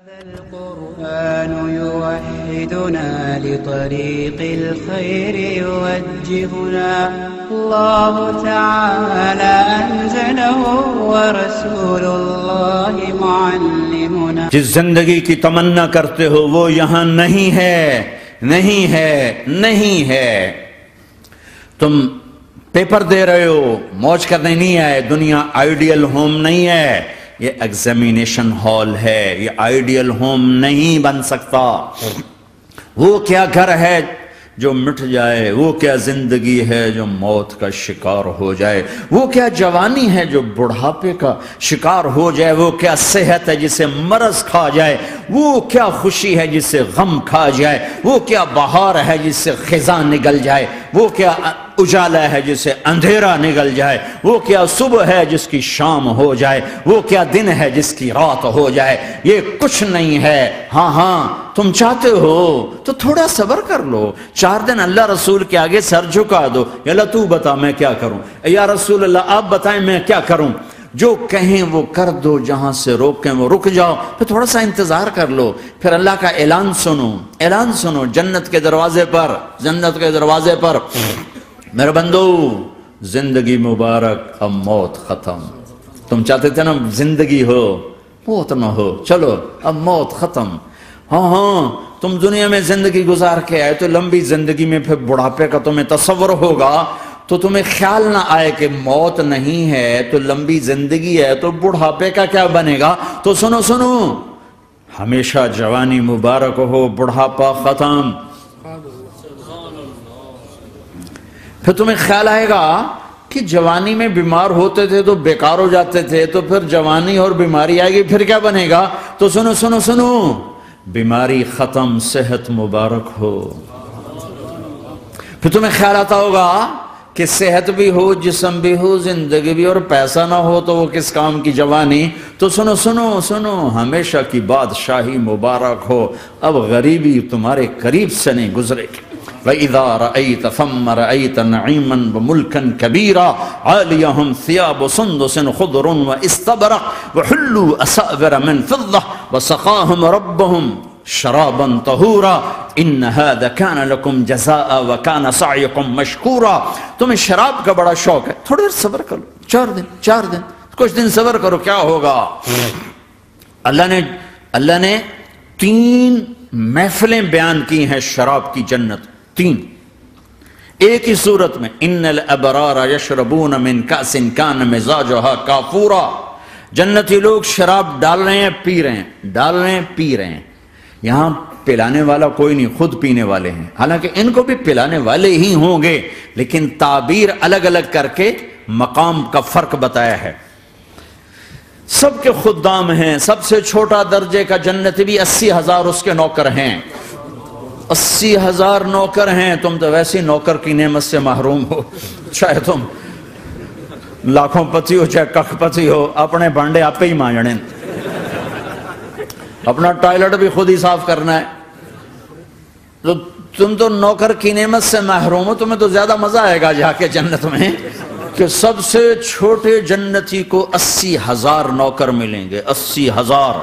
القرآن يوحدنا لطريق الخير يوجهنا الله تعالى أنزله ورسول الله معلمنا. جس زندگی کی تمنا کرتے ہو وہ یہاں نہیں ہے، نہیں ہے، نہیں ہے. تم پیپر دے رہے ہو، موج کرنے نہیں آئے. دنیا آئیڈیل ہوم نہیں ہے، یہ ایگزامینیشن ہال ہے. یہ آئیڈیل ہوم نہیں بن سکتا. وہ کیا گھر ہے جو مٹ جائے، وہ کیا زندگی ہے جو موت کا شکار ہو جائے، وہ کیا جوانی ہے جو بڑھاپے کا شکار ہو جائے، وہ کیا صحت ہے جسے مرض کھا جائے، وہ کیا خوشی ہے جسے غم کھا جائے، وہ کیا بہار ہے جس سے خزاں نگل جائے، وہ کیا اجالا ہے جس سے اندھیرا نگل جائے، وہ کیا صبح ہے جس کی شام ہو جائے، وہ کیا دن ہے جس کی رات ہو جائے. یہ کچھ نہیں ہے. ہاں تم چاہتے ہو تو تھوڑا صبر کر لو. 4 دن اللہ رسول کے آگے سر جھکا دو. یا اللہ تو بتا میں کیا کروں، یا رسول اللہ آپ بتائیں میں کیا کروں. جو کہیں وہ کر دو، جہاں سے روکیں وہ رک جاؤ. پھر تھوڑا سا انتظار کر لو. پھر اللہ کا اعلان سنو، اعلان سنو جنت کے دروازے پر، جنت کے دروازے پر. میرے بندو زندگی مبارک، اب موت ختم. تم چاہتے تھے نا زندگی ہو موت نہ ہو، چلو اب موت ختم. ہاں تم دنیا میں زندگی گزار کے آئے تو لمبی زندگی میں پھر بڑھاپے کا تمہیں تصور ہوگا تو تمہیں خیال نہ آئے کہ موت نہیں ہے تو لمبی زندگی ہے تو بڑھاپے کا کیا بنے گا. تو سنو سنو، ہمیشہ جوانی مبارک ہو، بڑھاپا ختم. پھر تمہیں خیال آئے گا کہ جوانی میں بیمار ہوتے تھے تو بیکار ہو جاتے تھے، تو پھر جوانی اور بیماری آئے گی پھر کیا بنے گا. تو سنو سنو سنو، بیماری ختم، صحت مبارک ہو. پھر تمہیں خیال آتا ہوگا کہ صحت بھی ہو، جسم بھی ہو، زندگی بھی، اور پیسہ نہ ہو تو وہ کس کام کی جوانی. تو سنو سنو سنو، ہمیشہ کی بادشاہی مبارک ہو. اب غریبی تمہارے قریب سے نہیں گزرے گی. وَإِذَا رَأَيْتَ ثَمَّ رَأَيْتَ نَعِيمًا وَمُلْكًا كَبِيرًا عَالِيَهُمْ ثِيَابُ سُنْدُسٍ خُضْرٌ وَإِسْتَبْرَقٍ وَحُلُّوا أَسَاوِرَ مِنْ فِضَّةٍ وَسَقَاهُمْ رَبُّهُمْ شَرَابًا طَهُورًا إِنَّ هَذَا كَانَ لَكُمْ جَزَاءً وَكَانَ سَعْيُكُمْ مَشْكُورًا. تمہیں شراب کا بڑا شوق ہے، تھوڑی دیر صبر کرو، 4 دن کچھ دن صبر کرو، کیا ہوگا. اللہ نے 3 محفلیں بیان کی ہیں شراب کی جنت. 3 ایک ہی صورت میں. ان الابرار یشربون من کأس کان مزاجها کافورا. جنتی لوگ شراب ڈال رہے ہیں، پی رہے ہیں، ڈال رہے ہیں، پی رہے ہیں. یہاں پلانے والا کوئی نہیں، خود پینے والے ہیں. حالانکہ ان کو بھی پلانے والے ہی ہوں گے، لیکن تعبیر الگ الگ کر کے مقام کا فرق بتایا ہے. سب کے خدام ہیں. سب سے چھوٹا درجے کا جنتی بھی 80,000 اس کے نوکر ہیں. 80,000 نوکر ہیں. تم تو ویسی نوکر کی نعمت سے محروم ہو. چاہے تم لاکھوں پتی ہو چاہے کخ پتی ہو، اپنے بانڈے آپ ہی مانجنے، اپنا ٹوائلٹ بھی خود ہی صاف کرنا ہے. تو تم تو نوکر کی نعمت سے محروم ہو. تمہیں تو زیادہ مزہ آئے گا جا کے جنت میں کہ سب سے چھوٹے جنتی کو 80,000 نوکر ملیں گے. 80,000.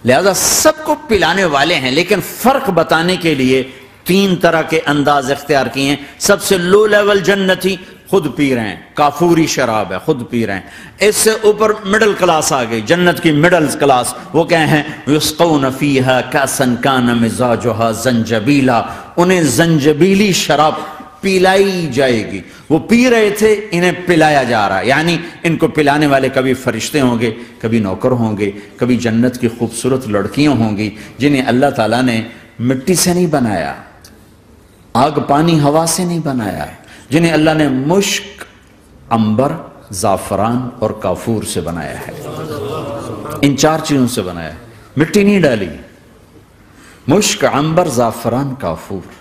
لہذا سب کو پلانے والے ہیں، لیکن فرق بتانے کے لیے 3 طرح کے انداز اختیار کیے ہیں. سب سے لو لیول جنتی خود پی رہے ہیں، کافوری شراب ہے، خود پی رہے ہیں. اس سے اوپر مڈل کلاس آ گئی، جنت کی مڈل کلاس. وہ کہیں ہیں یسقون فیہا کأسا کان مزاجها زنجبیلا. انہیں زنجبیلی شراب پلائی جائے گی. وہ پی رہے تھے، انہیں پلایا جا رہا ہے. یعنی ان کو پلانے والے کبھی فرشتے ہوں گے، کبھی نوکر ہوں گے، کبھی جنت کی خوبصورت لڑکیاں ہوں گی جنہیں اللہ تعالیٰ نے مٹی سے نہیں بنایا، آگ پانی ہوا سے نہیں بنایا، جنہیں اللہ نے مشک، عنبر، زعفران اور کافور سے بنایا ہے. ان 4 چیزوں سے بنایا ہے. مٹی نہیں ڈالی. مشک، عنبر، زعفران، کافور.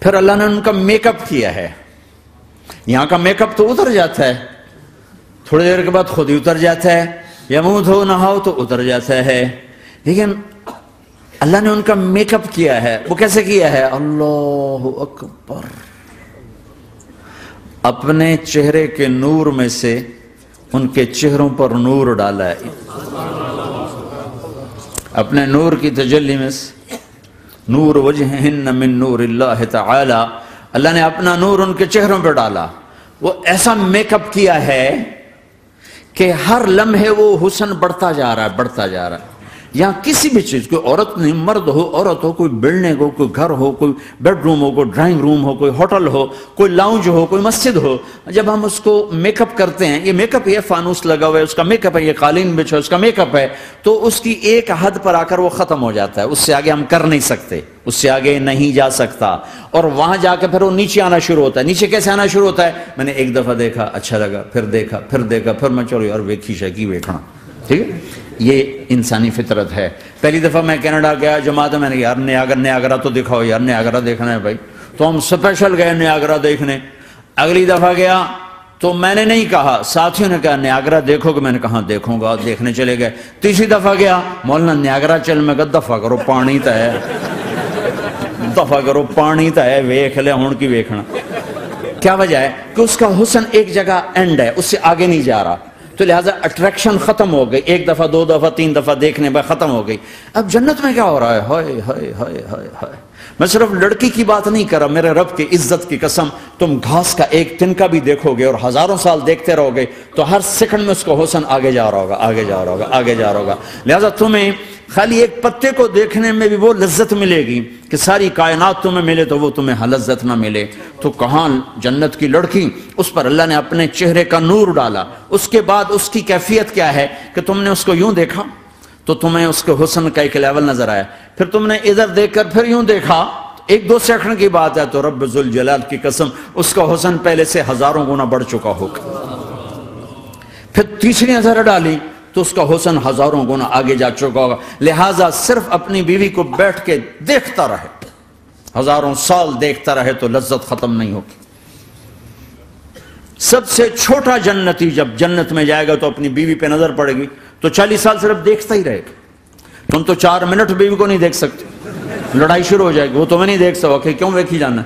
پھر اللہ نے ان کا میک اپ کیا ہے. یہاں کا میک اپ تو اتر جاتا ہے، تھوڑی دیر کے بعد خود ہی اتر جاتا ہے، یا منہ دھو نہاؤ تو اتر جاتا ہے. لیکن اللہ نے ان کا میک اپ کیا ہے. وہ کیسے کیا ہے؟ اللہ اکبر. اپنے چہرے کے نور میں سے ان کے چہروں پر نور ڈالا ہے. اپنے نور کی تجلی میں سے نور وجہہن من نور اللہ تعالی، اللہ نے اپنا نور ان کے چہروں پہ ڈالا. وہ ایسا میک اپ کیا ہے کہ ہر لمحے وہ حسن بڑھتا جا رہا ہے، بڑھتا جا رہا ہے. یہاں کسی بھی چیز، کوئی عورت نہیں، مرد ہو، عورت ہو، کوئی بلڈنگ ہو، کوئی گھر ہو، کوئی بیڈ روم ہو، کوئی ڈرائنگ روم ہو، کوئی ہوٹل ہو، کوئی لاؤنج ہو، کوئی مسجد ہو، جب ہم اس کو میک اپ کرتے ہیں، یہ میک اپ، یہ فانوس لگا ہوا ہے اس کا میک اپ ہے، یہ قالین بچھا اس کا میک اپ ہے، تو اس کی ایک حد پر آ کر وہ ختم ہو جاتا ہے. اس سے آگے ہم کر نہیں سکتے، اس سے آگے نہیں جا سکتا. اور وہاں جا کے پھر وہ نیچے آنا شروع ہوتا ہے. نیچے کیسے آنا شروع ہوتا ہے؟ میں نے ایک دفعہ دیکھا، اچھا لگا، پھر دیکھا، پھر دیکھا، پھر میں چلو یار ویکھی شکی ویکھنا. ٹھیک ہے، یہ انسانی فطرت ہے. پہلی دفعہ میں کینیڈا گیا جماعت میں نے یار نیاگرا تو دکھاؤ یار، نیاگرا دیکھنا ہے بھائی. تو ہم اسپیشل گئے نیاگرا دیکھنے. اگلی دفعہ گیا تو میں نے نہیں کہا، ساتھیوں نے کہا نیاگرا دیکھو گے، میں نے کہا دیکھوں گا، دیکھنے چلے گئے. تیسری دفعہ گیا، مولانا نیاگرا چل، میں کہا دفعہ کرو پانی تا ہے، دفعہ کرو پانی تا ہے، ویکھ لے ہون کی ویکھنا. کیا وجہ ہے؟ کہ اس کا حسن ایک جگہ اینڈ ہے، اس سے آگے نہیں جا رہا، تو لہٰذا اٹریکشن ختم ہو گئی. ایک دفعہ، دو دفعہ، تین دفعہ دیکھنے بعد ختم ہو گئی. اب جنت میں کیا ہو رہا ہے؟ ہائے ہائے ہائے ہائے ہائے. میں صرف لڑکی کی بات نہیں کر رہا، میرے رب کی عزت کی قسم، تم گھاس کا ایک تنکا بھی دیکھو گے اور ہزاروں سال دیکھتے رہو گے تو ہر سیکنڈ میں اس کا حسن آگے جا رہا ہوگا، آگے جا رہا ہوگا، آگے جا رہا ہوگا. لہٰذا تمہیں خالی ایک پتے کو دیکھنے میں بھی وہ لذت ملے گی کہ ساری کائنات تمہیں ملے تو وہ تمہیں لذت نہ ملے. تو کہاں جنت کی لڑکی، اس پر اللہ نے اپنے چہرے کا نور ڈالا. اس کے بعد اس کی کیفیت کیا ہے کہ تم نے اس کو یوں دیکھا تو تمہیں اس کے حسن کا ایک لیول نظر آیا، پھر تم نے ادھر دیکھ کر پھر یوں دیکھا، ایک دو سیکنڈ کی بات ہے، تو رب ذوالجلال کی قسم اس کا حسن پہلے سے ہزاروں گنا بڑھ چکا ہوگا. پھر تیسری نظر ڈالی تو اس کا حسن ہزاروں گنا آگے جا چکا ہوگا. لہٰذا صرف اپنی بیوی کو بیٹھ کے دیکھتا رہے، ہزاروں سال دیکھتا رہے تو لذت ختم نہیں ہوگی. سب سے چھوٹا جنتی جب جنت میں جائے گا تو اپنی بیوی پہ نظر پڑے گی تو 40 سال صرف دیکھتا ہی رہے گا. تم تو 4 منٹ بیوی کو نہیں دیکھ سکتے، لڑائی شروع ہو جائے گی. وہ تمہیں نہیں دیکھ سکا کہ کیوں ویکھی جانا،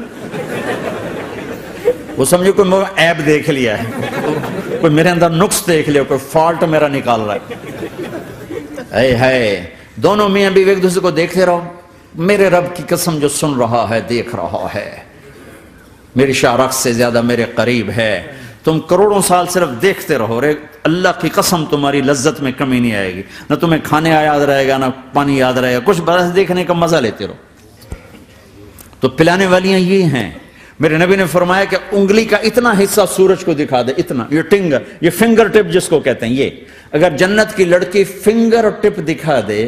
وہ سمجھو کوئی عیب دیکھ لیا ہے، کوئی میرے اندر نقص دیکھ لیا، کوئی فالٹ میرا نکال رہا ہے. اے ہے دونوں میاں بیوی ایک دوسرے کو دیکھتے رہو. میرے رب کی قسم جو سن رہا ہے، دیکھ رہا ہے، میری شارخ سے زیادہ میرے قریب ہے. تم کروڑوں سال صرف دیکھتے رہو، رے اللہ کی قسم تمہاری لذت میں کمی نہیں آئے گی. نہ تمہیں کھانے یاد رہے گا، نہ پانی یاد رہے گا، کچھ برس دیکھنے کا مزہ لیتے رہو. تو پلانے والیاں یہ ہیں. میرے نبی نے فرمایا کہ انگلی کا اتنا حصہ سورج کو دکھا دے، اتنا، یہ فنگر ٹپ جس کو کہتے ہیں، یہ اگر جنت کی لڑکی فنگر ٹپ دکھا دے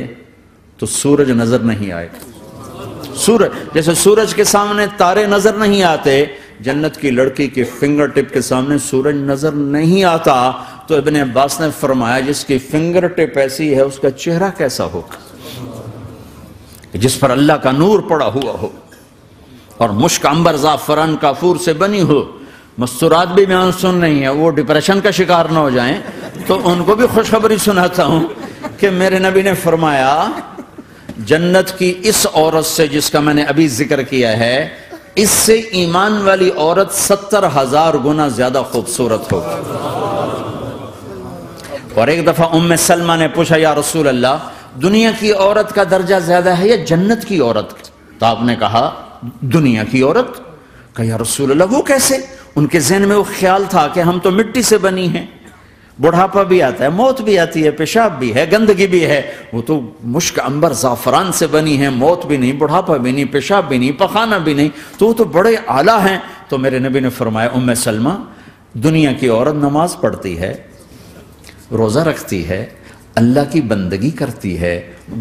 تو سورج نظر نہیں آئے گا. سورج جیسے سورج کے سامنے تارے نظر نہیں آتے، جنت کی لڑکی کے فنگر ٹپ کے سامنے سورج نظر نہیں آتا. تو ابن عباس نے فرمایا جس کی فنگر ٹپ ایسی ہے اس کا چہرہ کیسا ہوگا، جس پر اللہ کا نور پڑا ہوا ہو اور مشک عنبر زعفران کافور سے بنی ہو. مستورات بھی بیان سن رہی ہیں، وہ ڈپریشن کا شکار نہ ہو جائیں تو ان کو بھی خوشخبری سناتا ہوں کہ میرے نبی نے فرمایا جنت کی اس عورت سے جس کا میں نے ابھی ذکر کیا ہے، اس سے ایمان والی عورت 70,000 گنا زیادہ خوبصورت ہو. اور ایک دفعہ ام سلمہ نے پوچھا یا رسول اللہ دنیا کی عورت کا درجہ زیادہ ہے یا جنت کی عورت؟ تو آپ نے کہا دنیا کی عورت. کہا یا رسول اللہ وہ کیسے؟ ان کے ذہن میں وہ خیال تھا کہ ہم تو مٹی سے بنی ہیں، بڑھاپا بھی آتا ہے، موت بھی آتی ہے، پیشاب بھی ہے، گندگی بھی ہے. وہ تو مشک عنبر زعفران سے بنی ہے، موت بھی نہیں، بڑھاپا بھی نہیں، پیشاب بھی نہیں، پخانہ بھی نہیں، تو وہ تو بڑے اعلیٰ ہیں. تو میرے نبی نے فرمایا ام سلمہ دنیا کی عورت نماز پڑھتی ہے، روزہ رکھتی ہے، اللہ کی بندگی کرتی ہے،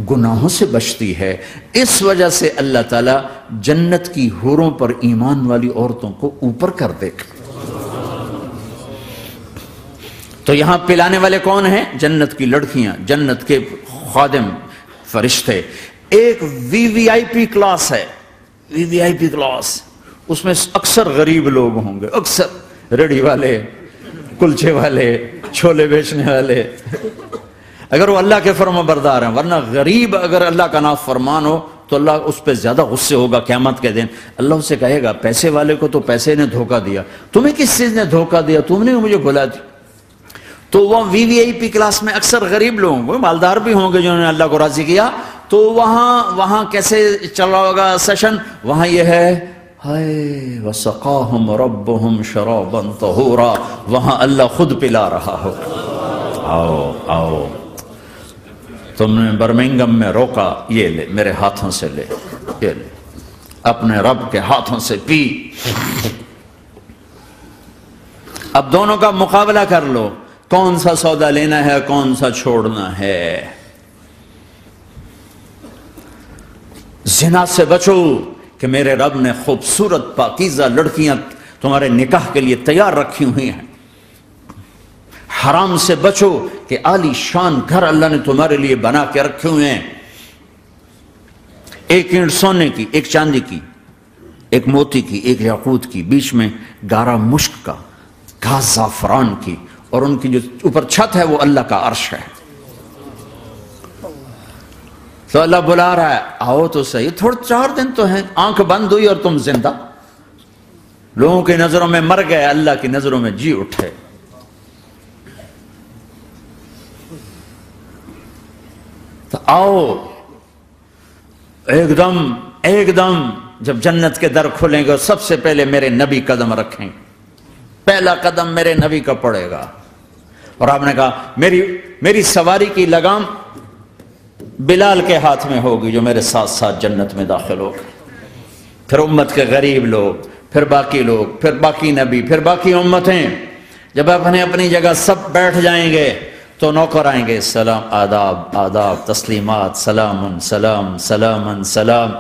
گناہوں سے بچتی ہے، اس وجہ سے اللہ تعالیٰ جنت کی حوروں پر ایمان والی عورتوں کو اوپر کر دے گا. تو یہاں پلانے والے کون ہیں؟ جنت کی لڑکیاں، جنت کے خادم فرشتے. ایک وی وی آئی پی کلاس ہے، وی وی آئی پی کلاس، اس میں اکثر غریب لوگ ہوں گے، اکثر ریڑھی والے، کلچے والے، چھولے بیچنے والے، اگر وہ اللہ کے فرما بردار ہیں. ورنہ غریب اگر اللہ کا نافرمان ہو تو اللہ اس پہ زیادہ غصے ہوگا قیامت کے دن. اللہ اسے کہے گا پیسے والے کو تو پیسے نے دھوکہ دیا، تمہیں کس چیز نے دھوکہ دیا؟ تم نے مجھے بھلا دی. تو وہ وی وی آئی پی کلاس میں اکثر غریب لوگ ہوں گے، مالدار بھی ہوں گے جنہوں نے اللہ کو راضی کیا، تو وہاں کیسے چلا ہوگا سیشن؟ وہاں یہ ہے ہائے وسقاہم ربہم شرابا طہورا، وہاں اللہ خود پلا رہا ہو، آؤ آؤ، تم نے برمنگم میں روکا، یہ لے میرے ہاتھوں سے لے، یہ لے اپنے رب کے ہاتھوں سے پی۔ اب دونوں کا مقابلہ کر لو، کون سا سودا لینا ہے، کون سا چھوڑنا ہے۔ زنا سے بچو کہ میرے رب نے خوبصورت پاکیزہ لڑکیاں تمہارے نکاح کے لیے تیار رکھی ہوئی ہیں۔ حرام سے بچو کہ عالی شان گھر اللہ نے تمہارے لیے بنا کے رکھے ہوئے ہیں، ایک اینٹ سونے کی، ایک چاندی کی، ایک موتی کی، ایک یاقوت کی، بیچ میں گارا مشک کا، گھاس زعفران کی، اور ان کی جو اوپر چھت ہے وہ اللہ کا عرش ہے۔ تو اللہ بلا رہا ہے آؤ تو صحیح، تھوڑے 4 دن تو ہیں، آنکھ بند ہوئی اور تم زندہ، لوگوں کی نظروں میں مر گئے، اللہ کی نظروں میں جی اٹھے۔ تو آؤ ایک دم جب جنت کے در کھلیں گے سب سے پہلے میرے نبی قدم رکھیں گے، پہلا قدم میرے نبی کا پڑے گا۔ اور آپ نے کہا میری سواری کی لگام بلال کے ہاتھ میں ہوگی جو میرے ساتھ ساتھ جنت میں داخل ہوگا، پھر امت کے غریب لوگ، پھر باقی لوگ، پھر باقی نبی، پھر باقی امتیں۔ جب اپنی جگہ سب بیٹھ جائیں گے تو نوکر آئیں گے، سلام، آداب آداب، تسلیمات، سلام سلام سلام سلام۔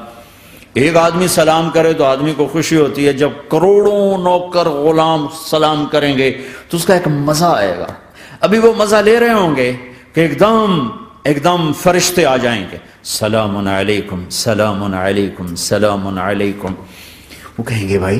ایک آدمی سلام کرے تو آدمی کو خوشی ہوتی ہے، جب کروڑوں نوکر غلام سلام کریں گے تو اس کا ایک مزہ آئے گا۔ ابھی وہ مزہ لے رہے ہوں گے کہ ایک دم فرشتے آ جائیں گے، سلام علیکم سلام علیکم سلام علیکم۔ وہ کہیں گے بھائی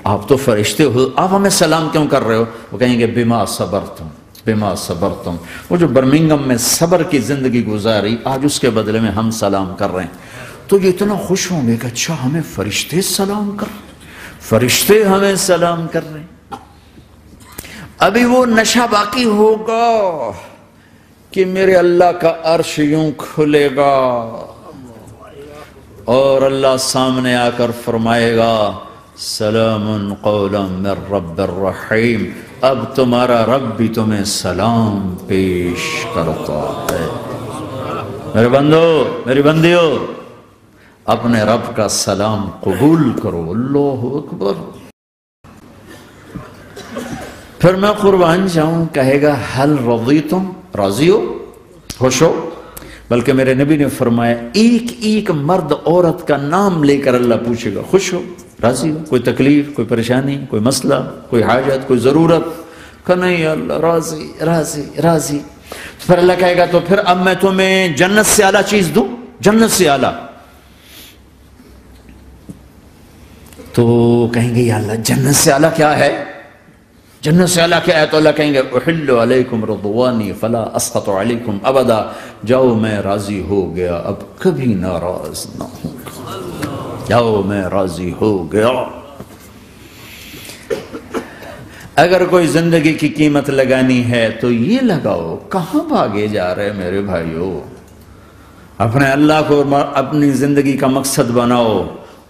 آپ تو فرشتے ہو، آپ ہمیں سلام کیوں کر رہے ہو؟ وہ کہیں گے بما صبرتم بما صبرتم۔ وہ جو برمنگم میں صبر کی زندگی گزاری، آج اس کے بدلے میں ہم سلام کر رہے ہیں۔ تو یہ اتنا خوش ہوں گے کہ اچھا ہمیں فرشتے سلام کر رہے ہیں، فرشتے ہمیں سلام کر رہے ہیں۔ ابھی وہ نشہ باقی ہوگا کہ میرے اللہ کا عرش یوں کھلے گا اور اللہ سامنے آ کر فرمائے گا سلام قولا من رب الرحیم، اب تمہارا رب بھی تمہیں سلام پیش کرتا ہے۔ میرے بندو میری بندیو، اپنے رب کا سلام قبول کرو، اللہ اکبر۔ پھر میں قربان جاؤں، کہے گا حل رضیتم، راضی ہو، خوش ہو؟ بلکہ میرے نبی نے فرمایا ایک ایک مرد عورت کا نام لے کر اللہ پوچھے گا، خوش ہو، راضی ہو؟ کوئی تکلیف، کوئی پریشانی، کوئی مسئلہ، کوئی حاجت، کوئی ضرورت؟ کہ نہیں اللہ راضی راضی راضی۔ پھر اللہ کہے گا تو پھر اب میں تمہیں جنت سے اعلیٰ چیز دوں، جنت سے اعلیٰ۔ تو کہیں گے یا اللہ جنت سے اعلیٰ کیا ہے؟ جنت سے اعلیٰ کیا ہے؟ تو اللہ کہیں گے احل علیکم رضوانی فلا اسخط علیکم ابدا، جاؤ میں راضی ہو گیا، اب کبھی ناراض نہ ہوں، جاؤ میں راضی ہو گیا۔ اگر کوئی زندگی کی قیمت لگانی ہے تو یہ لگاؤ، کہاں بھاگے جا رہے میرے بھائیو؟ اپنے اللہ کو اپنی زندگی کا مقصد بناؤ،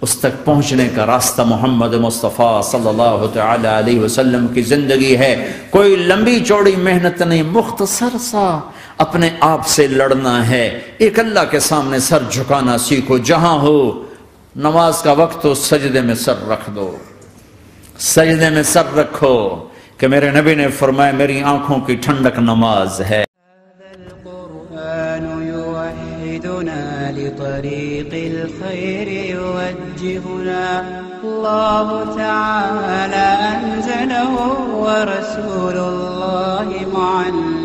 اس تک پہنچنے کا راستہ محمد مصطفیٰ صلی اللہ تعالی علیہ وسلم کی زندگی ہے۔ کوئی لمبی چوڑی محنت نہیں، مختصر سا اپنے آپ سے لڑنا ہے، ایک اللہ کے سامنے سر جھکانا سیکھو، جہاں ہو نماز کا وقت ہو سجدے میں سر رکھ دو، سجدے میں سر رکھو، کہ میرے نبی نے فرمایا میری آنکھوں کی ٹھنڈک نماز ہے۔ يوحدنا لطريق الخير يوجهنا، الله تعالى أنزله ورسول الله معلم